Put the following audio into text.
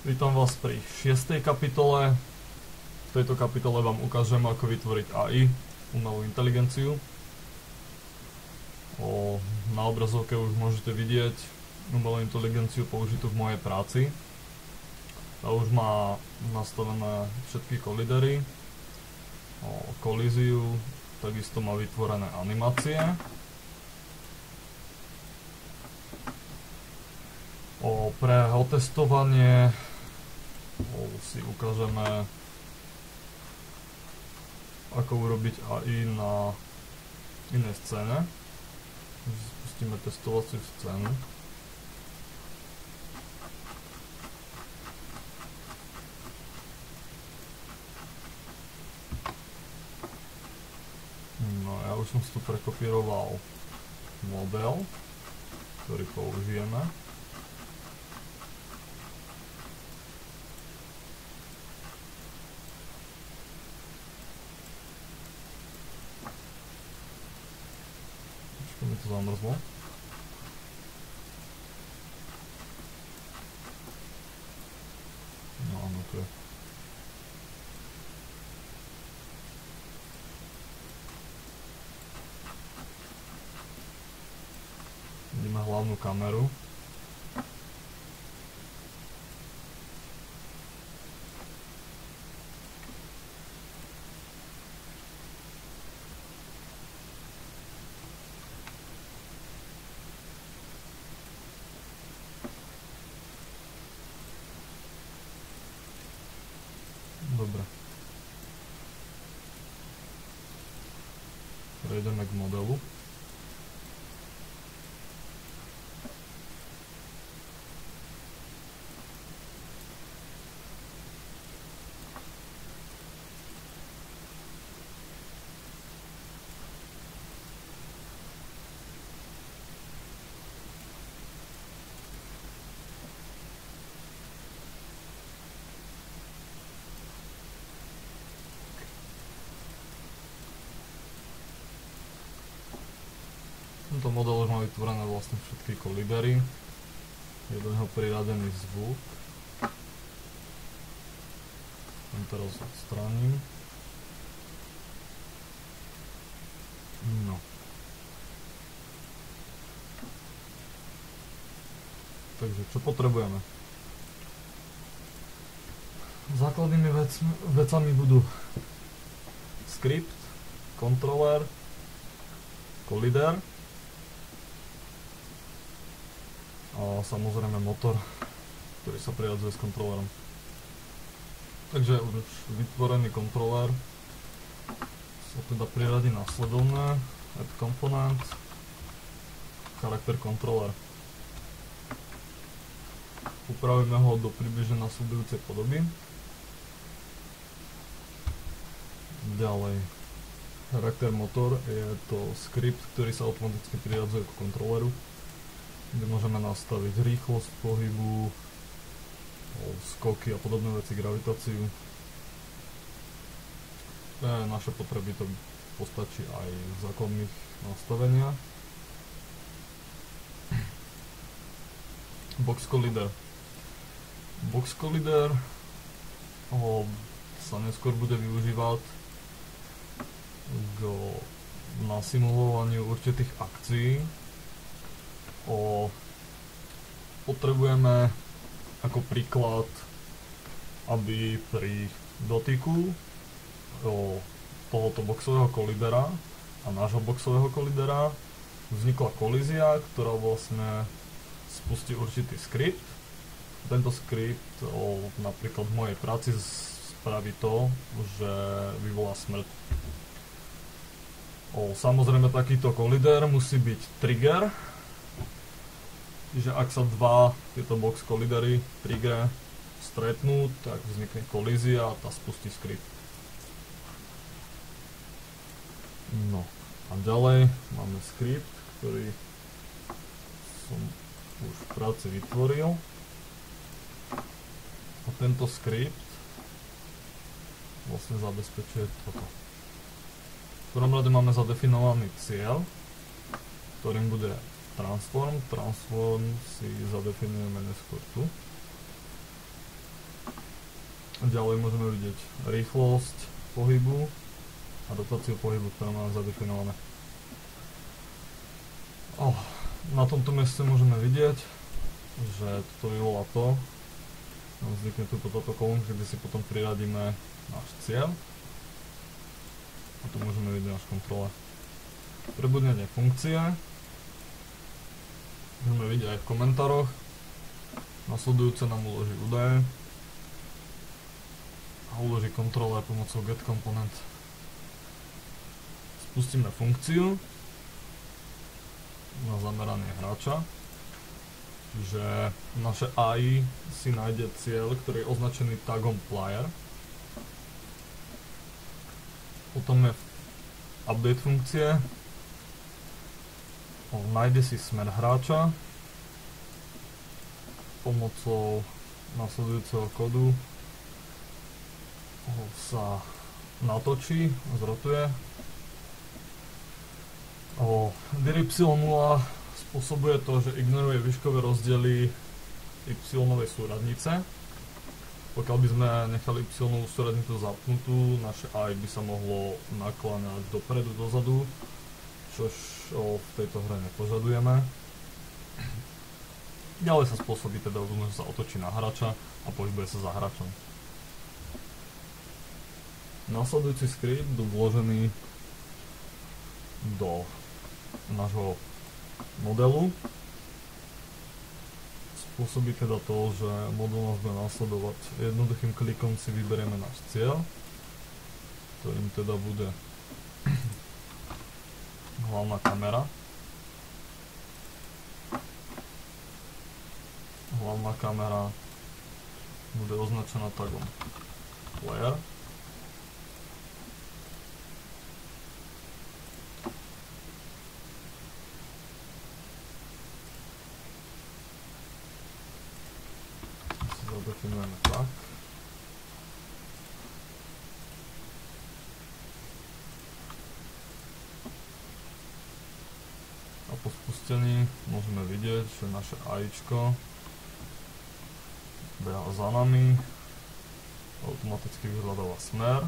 Vítam vás pri 6. kapitole. V tejto kapitole vám ukážem, ako vytvoriť AI, umelú inteligenciu. Na obrazovke už môžete vidieť umelú inteligenciu použitú v mojej práci. Tá už má nastavené všetky kolidery, kolíziu, takisto má vytvorené animácie. Pre otestovanie si ukážeme, ako urobiť AI na inej scéne. Spustíme testovaciu scénu. No, ja už som si tu prekopíroval model, ktorý použijeme. Mi to zamrzlo. No áno, tu je. Vidíme hlavnú kameru. Dobre. Prejdeme k modelu. Tento model už má vytvorené vlastne všetky kolidery. Je do neho priradený zvuk. Ten teraz odstránim. No. Takže čo potrebujeme? Základnými vecami budú skript, kontroler, kolider a samozrejme motor, ktorý sa priradzuje s kontrolerom. Takže už vytvorený kontroler sa teda priradí následovné: add component, charakter controller. Upravíme ho do približne nasledujúcej podoby. Ďalej, charakter motor je to skript, ktorý sa automaticky priradzuje k kontroleru, kde môžeme nastaviť rýchlosť pohybu, skoky a podobné veci, gravitáciu. Pre naše potreby to postačí aj v základných nastaveniach. Box collider. Box collider sa neskôr bude využívať na simulovaniu určitých akcií. Potrebujeme ako príklad, aby pri dotyku tohoto boxového kolidera a nášho boxového kolidera vznikla kolízia, ktorá vlastne spustí určitý skript. Tento skript napríklad v mojej práci spraví to, že vyvolá smrť. Samozrejme, takýto kolider musí byť trigger, čiže ak sa dva tieto box kolidery triggere stretnú, tak vznikne kolízia a tá spustí skript. No a ďalej máme skript, ktorý som už v práci vytvoril. A tento skript vlastne zabezpečuje toto. V prvom rade máme zadefinovaný cieľ, ktorým bude transform. Transform si zadefinujeme neskôr tu. Ďalej môžeme vidieť rýchlosť pohybu a rotáciu pohybu, ktoré máme zadefinované. Na tomto mieste môžeme vidieť, že toto vyvolá to, vznikne tu táto kolónka, kde si potom priradíme náš cieľ a tu môžeme vidieť náš kontrole. Prebudnenie funkcie môžeme vidieť aj v komentároch. Nasledujúce nám uloží údaje a uloží kontrole pomocou getComponent. Spustíme funkciu na zameranie hráča, že naše AI si nájde cieľ, ktorý je označený tagom player. Potom je update funkcie, nájde si smer hráča pomocou nasledujúceho kódu sa natočí, zrotuje. Dir y0 spôsobuje to, že ignoruje výškové rozdiely y-novej súradnice. Pokiaľ by sme nechali y-novú súradnicu zapnutú, naše AI by sa mohlo nakláňať dopredu, dozadu, čož v tejto hre nepožadujeme. Ďalej sa spôsobí teda, že sa otočí na hráča a pohybuje sa za hráčom. Nasledujúci skript vložený do nášho modelu spôsobí teda to, že model nás bude nasledovať. Jednoduchým klikom si vyberieme náš cieľ, ktorým teda bude hlavná kamera. Hlavná kamera bude označená tagom player. Zadefinujeme tak. A po spustení môžeme vidieť, že naše AIčko beha za nami, automaticky vyhľadáva smer